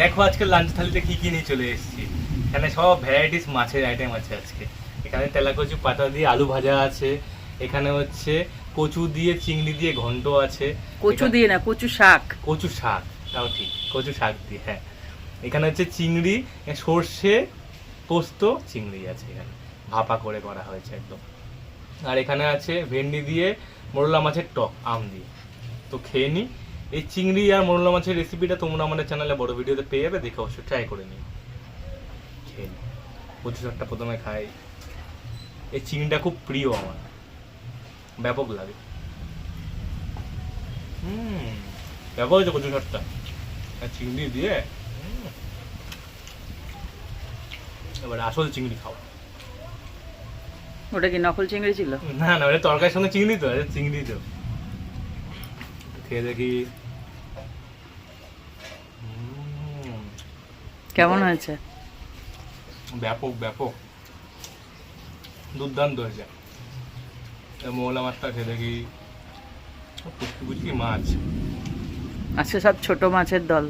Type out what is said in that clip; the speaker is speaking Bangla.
দেখো আজকে লাঞ্চ থালিতে কি কি নিয়ে চলে এসেছি। এখানে সব ভ্যারাইটিস মাছের আইটেম আছে আজকে। এখানে তেলাকচু পাতা দিয়ে আলু ভাজা আছে, এখানে হচ্ছে কচু দিয়ে চিংড়ি দিয়ে ঘন্ট আছে। কচু দিয়ে না, কচু শাক। কচু শাক, তাও ঠিক, কচু শাক দিয়ে, হ্যাঁ। এখানে হচ্ছে চিংড়ি, সর্ষে পোস্ত চিংড়ি আছে, এখানে ভাপা করে করা হয়েছে একদম। আর এখানে আছে ভেন্ডি দিয়ে মোরলা মাছের টক আম দিয়ে। তো খেয়ে নি। এই চিংড়ি আর মোরলা মাছের রেসিপিটা তোমরা আমাদের চ্যানেলে বড় ভিডিওতে পেয়ে যাবে, দেখে অবশ্যই ট্রাই করে নিও। খেয়ে নি। কচু শাকটা প্রথমে খাই। এই চিংড়িটা খুব প্রিয় আমার, ব্যাপক লাগে। ব্যাপক হয়েছে কচু শাকটা আর চিংড়ি দিয়ে। এবার আসল চিংড়ি খাও। ওটা কি নকল চিংড়ি ছিল? না না, ওটা তরকারির সঙ্গে চিংড়ি তো, এটা চিংড়ি তো। খেয়ে দেখি কেমন হয়েছে? ব্যাপক ব্যাপক, দুর্দান্ত হয়েছে। মোলা মাছটা খেয়ে দেখি, পুচকি পুচকি মাছ। আজকে সব ছোট মাছের দল।